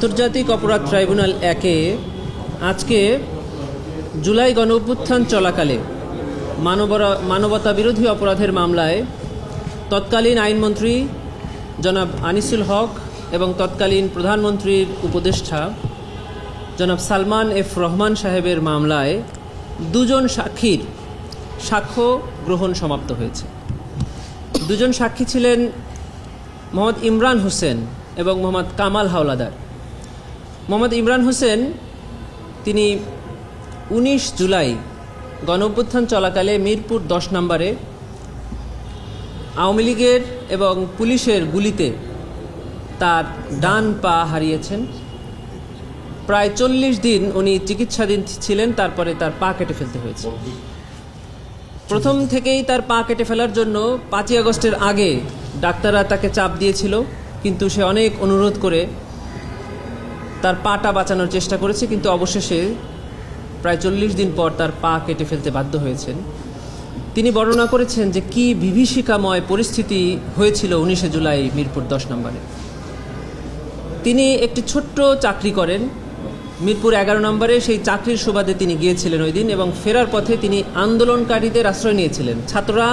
আন্তর্জাতিক অপরাধ ট্রাইব্যুনাল একে আজকে জুলাই গণঅভ্যুত্থান চলাকালে মানবতা বিরোধী অপরাধের মামলায় তৎকালীন আইনমন্ত্রী জনাব আনিসুল হক এবং তৎকালীন প্রধানমন্ত্রীর উপদেষ্টা জনাব সালমান এফ রহমান সাহেবের মামলায় দুজন সাক্ষীর সাক্ষ্য গ্রহণ সমাপ্ত হয়েছে। দুজন সাক্ষী ছিলেন মোহাম্মদ ইমরান হোসেন এবং মোহাম্মদ কামাল হাওলাদার। মোহাম্মদ ইমরান হোসেন তিনি 19 জুলাই গণঅভ্যুত্থান চলাকালে মিরপুর 10 নম্বরে আওয়ামী লীগের এবং পুলিশের গুলিতে তার ডান পা হারিয়েছেন। প্রায় 40 দিন উনি চিকিৎসাধীন ছিলেন, তারপরে তার পা কেটে ফেলতে হয়েছে। প্রথম থেকেই তার পা কেটে ফেলার জন্য 5ই আগস্টের আগে ডাক্তাররা তাকে চাপ দিয়েছিল, কিন্তু সে অনেক অনুরোধ করে তার পাটা বাঁচানোর চেষ্টা করেছে, কিন্তু অবশেষে প্রায় 40 দিন পর তার পা কেটে ফেলতে বাধ্য হয়েছেন। তিনি বর্ণনা করেছেন যে কি বিভীষিকাময় পরিস্থিতি হয়েছিল 19 জুলাই মিরপুর 10 নম্বরে। তিনি একটি ছোট্ট চাকরি করেন মিরপুর 11 নম্বরে। সেই চাকরির সুবাদে তিনি গিয়েছিলেন ওই দিন, এবং ফেরার পথে তিনি আন্দোলনকারীদের আশ্রয় নিয়েছিলেন। ছাত্ররা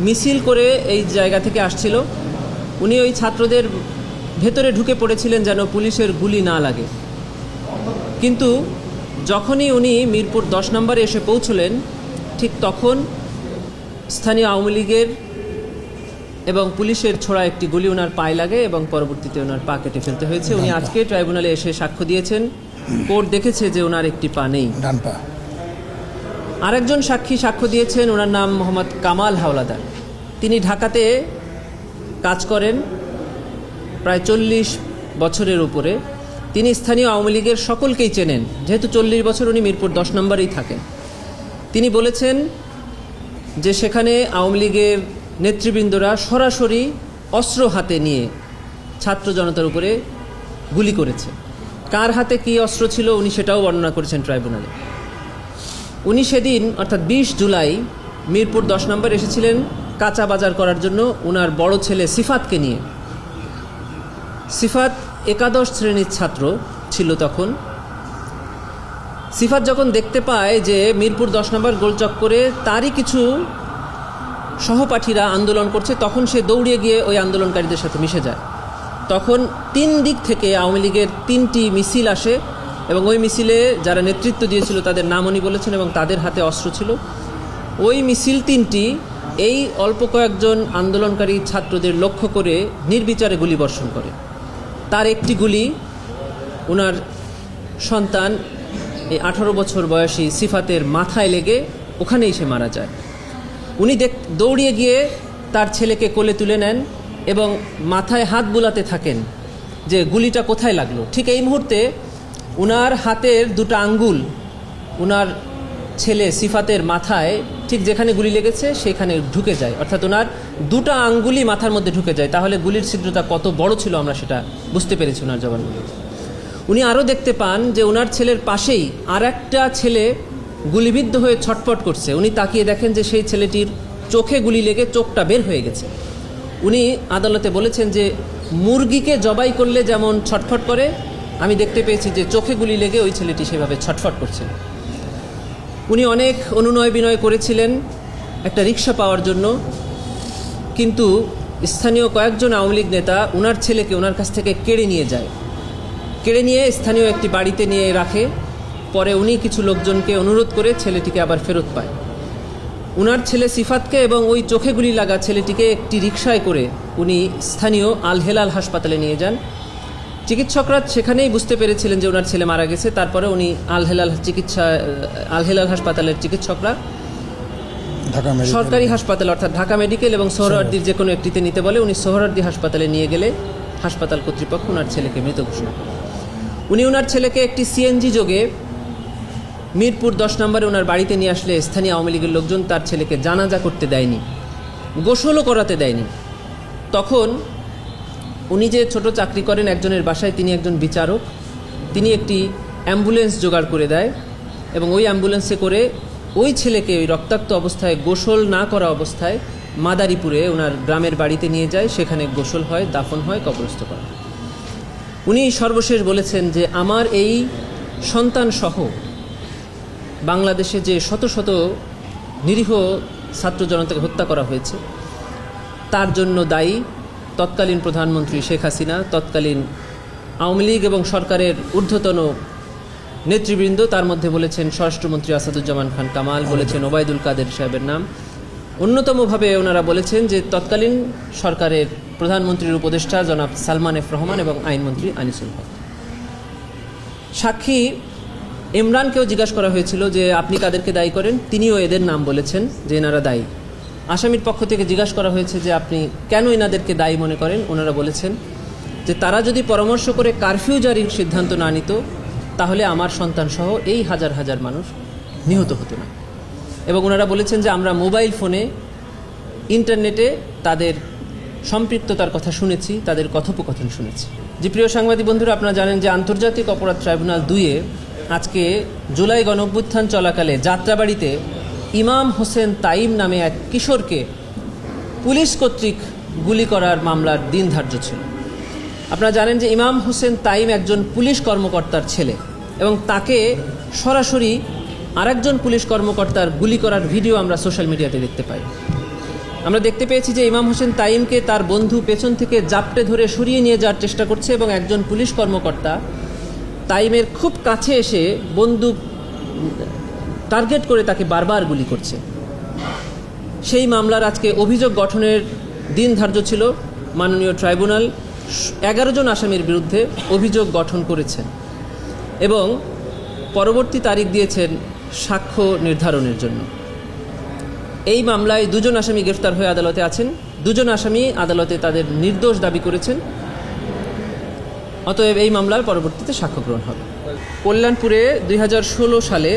মিছিল করে এই জায়গা থেকে আসছিল, উনি ওই ছাত্রদের ভেতরে ঢুকে পড়েছিলেন যেন পুলিশের গুলি না লাগে। কিন্তু যখনই উনি মিরপুর 10 নম্বরে এসে পৌঁছলেন, ঠিক তখন স্থানীয় আওয়ামী লীগের এবং পুলিশের ছোড়া একটি গুলি ওনার পায়ে লাগে এবং পরবর্তীতে ওনার পা কেটে ফেলতে হয়েছে। উনি আজকে ট্রাইব্যুনালে এসে সাক্ষ্য দিয়েছেন। কোর্ট দেখেছে যে ওনার একটি পা নেই, ডান পা। আরেকজন সাক্ষী সাক্ষ্য দিয়েছেন, ওনার নাম মোহাম্মদ কামাল হাওলাদার। তিনি ঢাকাতে কাজ করেন প্রায় 40 বছরের উপরে। তিনি স্থানীয় আওয়ামী লীগের সকলকেই চেনেন, যেহেতু 40 বছর উনি মিরপুর 10 নম্বরেই থাকেন। তিনি বলেছেন যে সেখানে আওয়ামী লীগের নেতৃবৃন্দরা সরাসরি অস্ত্র হাতে নিয়ে ছাত্র জনতার উপরে গুলি করেছে। কার হাতে কী অস্ত্র ছিল উনি সেটাও বর্ণনা করেছেন ট্রাইব্যুনালে। উনি সেদিন অর্থাৎ 20 জুলাই মিরপুর 10 নম্বর এসেছিলেন কাঁচা বাজার করার জন্য ওনার বড় ছেলে সিফাতকে নিয়ে। সিফাত একাদশ শ্রেণীর ছাত্র ছিল তখন। সিফাত যখন দেখতে পায় যে মিরপুর 10 নম্বর গোলচক্করে তারই কিছু সহপাঠীরা আন্দোলন করছে, তখন সে দৌড়িয়ে গিয়ে ওই আন্দোলনকারীদের সাথে মিশে যায়। তখন 3 দিক থেকে আওয়ামী লীগের 3টি মিছিল আসে, এবং ওই মিছিলে যারা নেতৃত্ব দিয়েছিল তাদের নাম উনি বলেছেন, এবং তাদের হাতে অস্ত্র ছিল। ওই মিছিল 3টি এই অল্প কয়েকজন আন্দোলনকারী ছাত্রদের লক্ষ্য করে নির্বিচারে গুলি বর্ষণ করে। তার একটি গুলি ওনার সন্তান এই 18 বছর বয়সী সিফাতের মাথায় লেগে ওখানেই সে মারা যায়। উনি দৌড়িয়ে গিয়ে তার ছেলেকে কোলে তুলে নেন এবং মাথায় হাত বুলাতে থাকেন যে গুলিটা কোথায় লাগলো। ঠিক এই মুহূর্তে ওনার হাতের 2টা আঙ্গুল ওনার ছেলে সিফাতের মাথায় ঠিক যেখানে গুলি লেগেছে সেখানে ঢুকে যায়, অর্থাৎ ওনার 2টা আঙ্গুলই মাথার মধ্যে ঢুকে যায়। তাহলে গুলির ছিদ্রতা কত বড় ছিল আমরা সেটা বুঝতে পেরেছি ওনার জবানবন্দি। উনি আরও দেখতে পান যে ওনার ছেলের পাশেই আর একটা ছেলে গুলিবিদ্ধ হয়ে ছটফট করছে। উনি তাকিয়ে দেখেন যে সেই ছেলেটির চোখে গুলি লেগে চোখটা বের হয়ে গেছে। উনি আদালতে বলেছেন যে মুরগিকে জবাই করলে যেমন ছটফট করে, আমি দেখতে পেয়েছি যে চোখে গুলি লেগে ওই ছেলেটি সেভাবে ছটফট করছে। উনি অনেক অনুনয় বিনয় করেছিলেন একটা রিক্সা পাওয়ার জন্য, কিন্তু স্থানীয় কয়েকজন আওয়ামী লীগ নেতা ওনার ছেলেকে ওনার কাছ থেকে কেড়ে নিয়ে যায়। কেড়ে নিয়ে স্থানীয় একটি বাড়িতে নিয়ে রাখে। পরে উনি কিছু লোকজনকে অনুরোধ করে ছেলেটিকে আবার ফেরত পায়। ওনার ছেলে সিফাতকে এবং ওই চোখে গুলি লাগা ছেলেটিকে একটি রিকশায় করে উনি স্থানীয় আল হেলাল হাসপাতালে নিয়ে যান। চিকিৎসকরা সেখানেই বুঝতে পেরেছিলেন যে ওনার ছেলে মারা গেছে। তারপরে উনি আল হেলাল হাসপাতালের চিকিৎসকরা সরকারি হাসপাতাল অর্থাৎ ঢাকা মেডিকেল এবং সোহরাওয়ার্দীর যে কোনো একটিতে নিতে বলে। উনি সোহরাওয়ার্দী হাসপাতালে নিয়ে গেলে হাসপাতাল কর্তৃপক্ষ ওনার ছেলেকে মৃত ঘোষণা করে। উনি ওনার ছেলেকে একটি সিএনজি যোগে মিরপুর 10 নম্বরে ওনার বাড়িতে নিয়ে আসলে স্থানীয় আওয়ামী লীগের লোকজন তার ছেলেকে জানাজা করতে দেয়নি, গোসলও করাতে দেয়নি। তখন উনি যে ছোট চাকরি করেন একজনের বাসায়, তিনি একজন বিচারক, তিনি একটি অ্যাম্বুলেন্স জোগাড় করে দেয় এবং ওই অ্যাম্বুলেন্সে করে ওই ছেলেকে ওই রক্তাক্ত অবস্থায় গোসল না করা অবস্থায় মাদারীপুরে ওনার গ্রামের বাড়িতে নিয়ে যায়। সেখানে গোসল হয়, দাফন হয়, কবরস্থ করা হয়। উনি সর্বশেষ বলেছেন যে আমার এই সন্তান সহ বাংলাদেশে যে শত শত নিরীহ ছাত্র জনতাকে হত্যা করা হয়েছে তার জন্য দায়ী তৎকালীন প্রধানমন্ত্রী শেখ হাসিনা, তৎকালীন আওয়ামী লীগ এবং সরকারের ঊর্ধ্বতন নেতৃবৃন্দ। তার মধ্যে বলেছেন স্বরাষ্ট্রমন্ত্রী আসাদুজ্জামান খান কামাল, বলেছেন ওবায়দুল কাদের সাহেবের নাম। অন্যতমভাবে ওনারা বলেছেন যে তৎকালীন সরকারের প্রধানমন্ত্রীর উপদেষ্টা জনাব সালমান এফ রহমান এবং আইনমন্ত্রী আনিসুল হক। সাক্ষী ইমরানকেও জিজ্ঞাসা করা হয়েছিল যে আপনি কাদেরকে দায়ী করেন, তিনিও এদের নাম বলেছেন যে এনারা দায়ী। আসামির পক্ষ থেকে জিজ্ঞাসা করা হয়েছে যে আপনি কেন এনাদেরকে দায়ী মনে করেন, ওনারা বলেছেন যে তারা যদি পরামর্শ করে কারফিউ জারির সিদ্ধান্ত না নিত তাহলে আমার সন্তান সহ এই হাজার হাজার মানুষ নিহত হতো না। এবং ওনারা বলেছেন যে আমরা মোবাইল ফোনে, ইন্টারনেটে তাদের সম্পৃক্ততার কথা শুনেছি, তাদের কথোপকথন শুনেছি। যে প্রিয় সাংবাদিক বন্ধুরা, আপনারা জানেন যে আন্তর্জাতিক অপরাধ ট্রাইব্যুনাল 2-এ আজকে জুলাই গণঅভ্যুত্থান চলাকালে যাত্রাবাড়িতে ইমাম হোসেন তাইম নামে এক কিশোরকে পুলিশ কর্তৃক গুলি করার মামলার দিন ধার্য ছিল। আপনারা জানেন যে ইমাম হোসেন তাইম একজন পুলিশ কর্মকর্তার ছেলে এবং তাকে সরাসরি আরেকজন পুলিশ কর্মকর্তার গুলি করার ভিডিও আমরা সোশ্যাল মিডিয়াতে দেখতে পাই। আমরা দেখতে পেয়েছি যে ইমাম হোসেন তাইমকে তার বন্ধু পেছন থেকে জাপটে ধরে সরিয়ে নিয়ে যাওয়ার চেষ্টা করছে এবং একজন পুলিশ কর্মকর্তা তাইমের খুব কাছে এসে বন্দুক টার্গেট করে তাকে বারবার গুলি করছে। সেই মামলার আজকে অভিযোগ গঠনের দিন ধার্য ছিল। মাননীয় ট্রাইব্যুনাল 11 জন আসামির বিরুদ্ধে অভিযোগ গঠন করেছেন এবং পরবর্তী তারিখ দিয়েছেন সাক্ষ্য নির্ধারণের জন্য। এই মামলায় 2 জন আসামি গ্রেফতার হয়ে আদালতে আছেন। 2 জন আসামি আদালতে তাদের নির্দোষ দাবি করেছেন। অতএব এই মামলার পরবর্তীতে সাক্ষ্য গ্রহণ হবে। কল্যাণপুরে 2016 সালে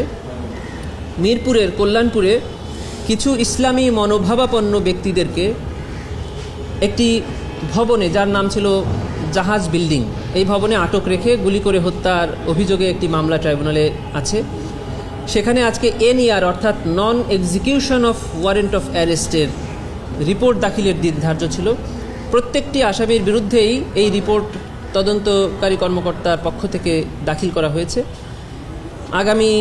মিরপুরের কল্যাণপুরে কিছু ইসলামী মনোভাবাপন্ন ব্যক্তিদেরকে একটি ভবনে, যার নাম ছিল জাহাজ বিল্ডিং, এই ভবনে আটক রেখে গুলি করে হত্যার অভিযোগে একটি মামলা ট্রাইব্যুনালে আছে। সেখানে আজকে এনইআর অর্থাৎ non execution of warrant of অ্যারেস্টের রিপোর্ট দাখিলের দিন ধার্য ছিল। প্রত্যেকটি আসামির বিরুদ্ধেই এই রিপোর্ট তদন্তকারী কর্মকর্তার পক্ষ থেকে দাখিল করা হয়েছে। আগামী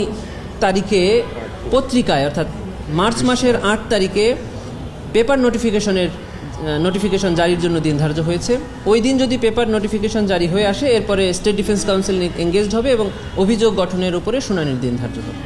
তারিখে পত্রিকায় অর্থাৎ মার্চ মাসের 8 তারিখে পেপার নোটিফিকেশন জারির জন্য দিন ধার্য হয়েছে। ওই দিন যদি পেপার নোটিফিকেশন জারি হয়ে আসে, এরপরে স্টেট ডিফেন্স কাউন্সিল এঙ্গেজড হবে এবং অভিযোগ গঠনের উপরে শুনানির দিন ধার্য হবে।